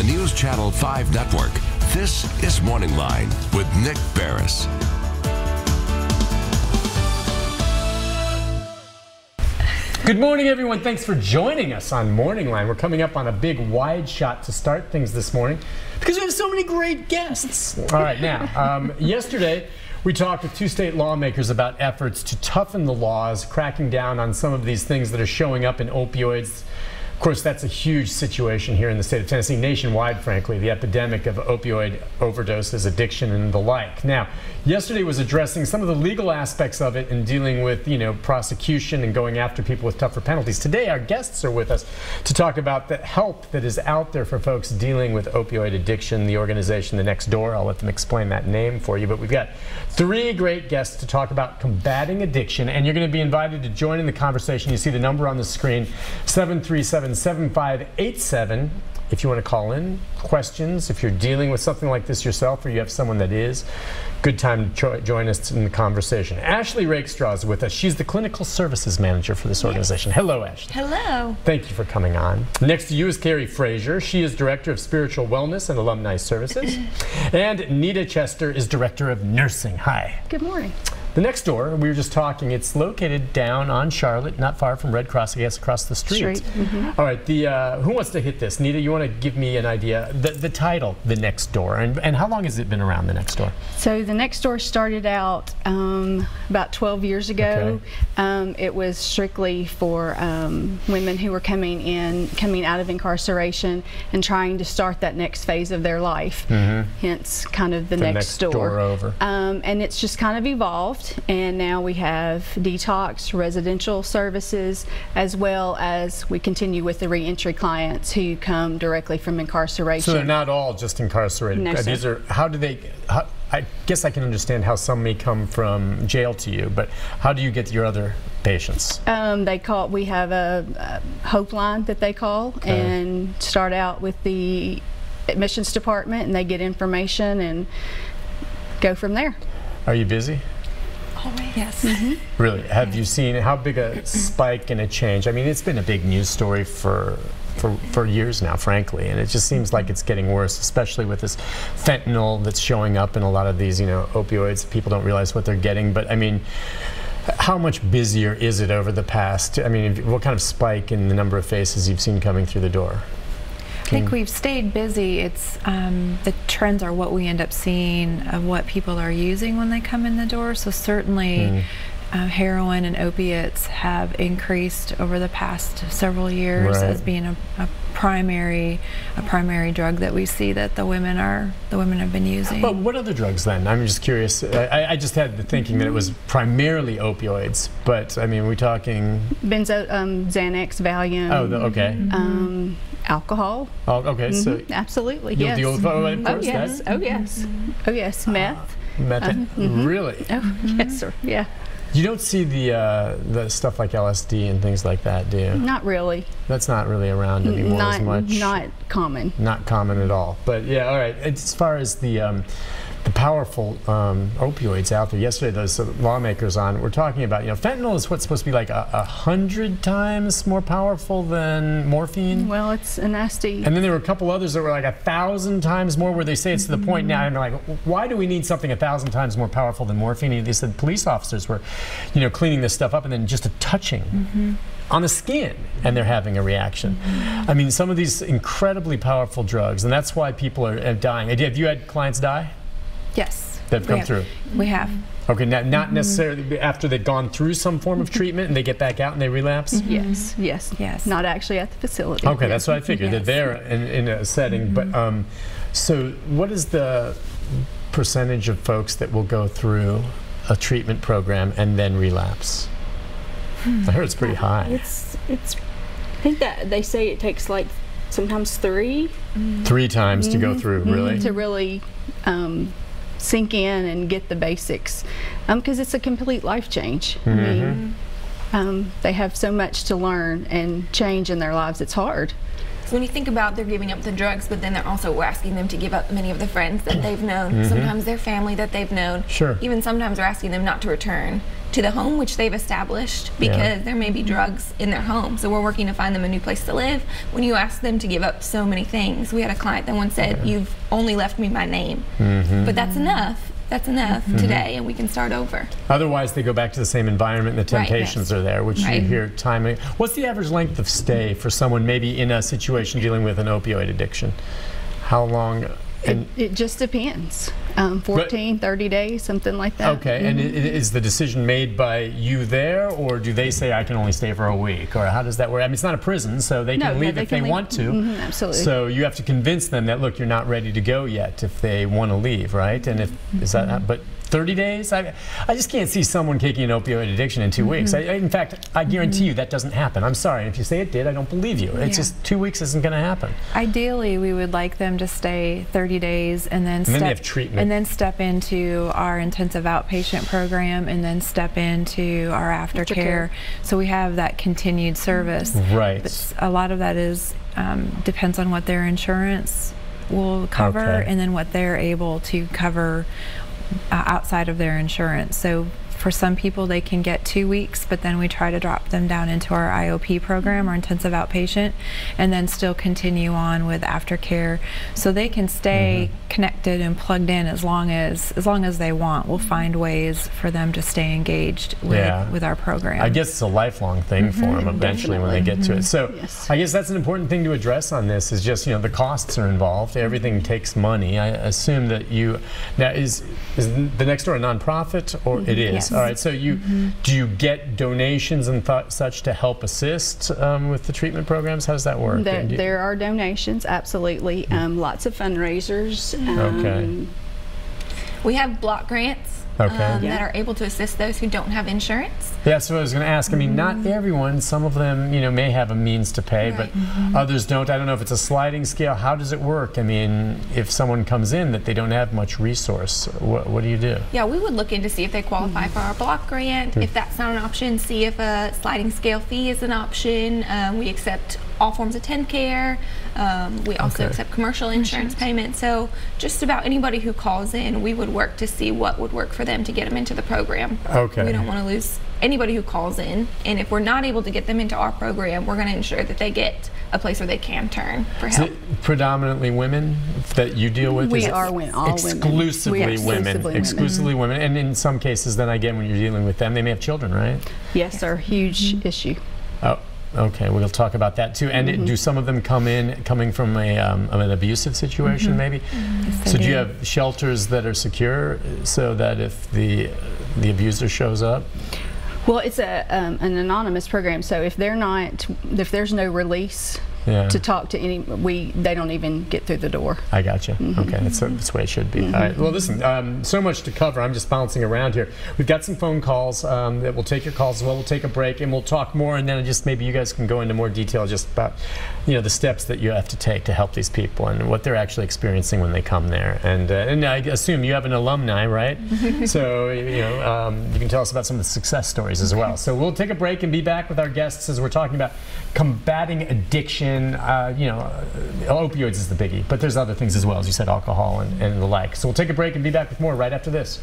the News Channel 5 network, this is MorningLine with Nick Barris. Good morning, everyone. Thanks for joining us on MorningLine. We're coming up on a big wide shot to start things this morning because we have so many great guests. All right, now, yesterday we talked with two state lawmakers about efforts to toughen the laws, cracking down on some of these things that are showing up in opioids. Of course, that's a huge situation here in the state of Tennessee, nationwide, frankly, the epidemic of opioid overdoses, addiction, and the like. Now, yesterday was addressing some of the legal aspects of it and dealing with, prosecution and going after people with tougher penalties. Today, our guests are with us to talk about the help that is out there for folks dealing with opioid addiction, the organization The Next Door. I'll let them explain that name for you, but we've got three great guests to talk about combating addiction, and you're going to be invited to join in the conversation. You see the number on the screen, 737-7587. If you want to call in questions, if you're dealing with something like this yourself or you have someone that is, good time to join us in the conversation. Ashley Rakestraw is with us. She's the clinical services manager for this organization. Yes. Hello, Ashley. Hello. Thank you for coming on. Next to you is Carrie Frazier. She is director of spiritual wellness and alumni services. And Nita Chester is director of nursing. Hi. Good morning. The Next Door, we were just talking, it's located down on Charlotte, not far from Red Cross, I guess, across the street. Mm-hmm. All right, who wants to hit this? Nita, you want to give me an idea? The title, The Next Door, and how long has it been around, The Next Door? So The Next Door started out about 12 years ago. Okay. It was strictly for women who were coming out of incarceration and trying to start that next phase of their life. Mm-hmm. Hence, kind of the next door over. And it's just kind of evolved. And now we have detox, residential services, as well as we continue with the reentry clients who come directly from incarceration. So they're not all just incarcerated. No, these are, I guess I can understand how some may come from jail to you, but how do you get your other patients? We have a Hope line that they call, and start out with the admissions department, and they get information and go from there. Are you busy? Always. Yes. Mm-hmm. Really? Have you seen how big a spike and a change? I mean, it's been a big news story for years now, frankly, and it just seems like it's getting worse, especially with this fentanyl that's showing up in a lot of these, opioids. People don't realize what they're getting, but I mean, how much busier is it over the past? I mean, what kind of spike in the number of faces you've seen coming through the door? I think we've stayed busy. It's the trends are what we end up seeing of what people are using when they come in the door. So certainly heroin and opiates have increased over the past several years as being a primary drug that we see that the women have been using. But what other drugs then? I'm just curious. I just had the thinking that it was primarily opioids, but I mean, we're talking Xanax, Valium. Oh, okay. Alcohol. Oh, okay. So absolutely, you'll yes. deal with, of course, yes. Oh, yes. Oh, yes. Meth. Meth. Really? Oh, yes, sir. Yeah. You don't see the stuff like LSD and things like that, do you? Not really. That's not really around anymore as much. Not common. Not common at all. But yeah, all right. As far as the powerful opioids out there, yesterday those lawmakers were talking about, fentanyl is what's supposed to be like 100 times more powerful than morphine. Well, it's a nasty. And then there were a couple others that were like 1,000 times more, where they say it's to the point now, and they're like, why do we need something 1,000 times more powerful than morphine? And they said police officers were, cleaning this stuff up, and then just a touching on the skin, and they're having a reaction. I mean, some of these incredibly powerful drugs, and that's why people are dying. Have you had clients die? Yes. They've come through? We have. Okay, not necessarily after they've gone through some form of treatment and they get back out and they relapse? Yes, yes, yes. Not actually at the facility. Okay, that's what I figured. They're there in a setting. But so what is the percentage of folks that will go through a treatment program and then relapse? I heard it's pretty high. It's I think that they say it takes like sometimes 3 times to go through, really? To really sink in and get the basics, because it's a complete life change. I mean, they have so much to learn and change in their lives. It's hard. So when you think about they're giving up the drugs, but then they're also asking them to give up many of the friends that they've known, sometimes their family that they've known. Sure. Even sometimes they're asking them not to return. to the home, which they've established, because there may be drugs in their home. So we're working to find them a new place to live. When you ask them to give up so many things, we had a client that once said, "You've only left me my name." But that's enough. That's enough today, and we can start over. Otherwise, they go back to the same environment, and the temptations are there, which you hear time. What's the average length of stay for someone maybe in a situation dealing with an opioid addiction? How long? It just depends. 14, 30 days, something like that. Okay, and is the decision made by you there, or do they say, I can only stay for a week? Or how does that work? I mean, it's not a prison, so they can leave if they want to. Absolutely. So you have to convince them that, look, you're not ready to go yet if they want to leave, right? And if, is that, but 30 days? I just can't see someone kicking an opioid addiction in 2 weeks. In fact, I guarantee you that doesn't happen. I'm sorry. If you say it did, I don't believe you. It's just 2 weeks isn't going to happen. Ideally, we would like them to stay 30 days and then they have treatment. And then step into our intensive outpatient program, and then step into our aftercare. So we have that continued service. Right. But a lot of that is depends on what their insurance will cover, and then what they're able to cover outside of their insurance. So for some people, they can get 2 weeks, but then we try to drop them down into our IOP program, or intensive outpatient, and then still continue on with aftercare, so they can stay connected and plugged in as long as they want. We'll find ways for them to stay engaged with our program. I guess it's a lifelong thing for them eventually when they get to it. So I guess that's an important thing to address on this, is just, the costs are involved. Everything takes money. I assume that now is the Next Door a nonprofit, or it is? Yes. All right, so do you get donations and such to help assist with the treatment programs? How does that work? There are donations, absolutely. Lots of fundraisers. We have block grants that are able to assist those who don't have insurance. Yeah, that's what I was going to ask. I mean, not everyone. Some of them, may have a means to pay, but others don't. I don't know if it's a sliding scale. How does it work? I mean, if someone comes in that they don't have much resource, what do you do? Yeah, we would look in to see if they qualify for our block grant. If that's not an option, see if a sliding scale fee is an option. We accept all forms of TennCare. We also accept commercial insurance payments. So just about anybody who calls in, we would work to see what would work for them to get them into the program. Okay. We don't want to lose anybody who calls in, and if we're not able to get them into our program, we're going to ensure that they get a place where they can turn for help. Is it predominantly women that you deal with? We are women, all exclusively women. Exclusively women. And in some cases, then again, when you're dealing with them, they may have children, right? Yes, sir. Huge issue. Oh. Okay, we'll talk about that too. And do some of them coming from an abusive situation, maybe? Yes, so do you have shelters that are secure, so that if the abuser shows up? Well, it's an anonymous program, so if there's no release to talk to they don't even get through the door. I gotcha. Okay, that's the way it should be. All right. Well, listen, so much to cover. I'm just bouncing around here. We've got some phone calls that we'll take your calls as well. We'll take a break and we'll talk more, and then just maybe you guys can go into more detail just about the steps that you have to take to help these people and what they're actually experiencing when they come there. And I assume you have an alumni, right? So you can tell us about some of the success stories as well. So we'll take a break and be back with our guests as we're talking about combating addiction. Opioids is the biggie, but there's other things as well, as you said, alcohol and the like. So we'll take a break and be back with more right after this.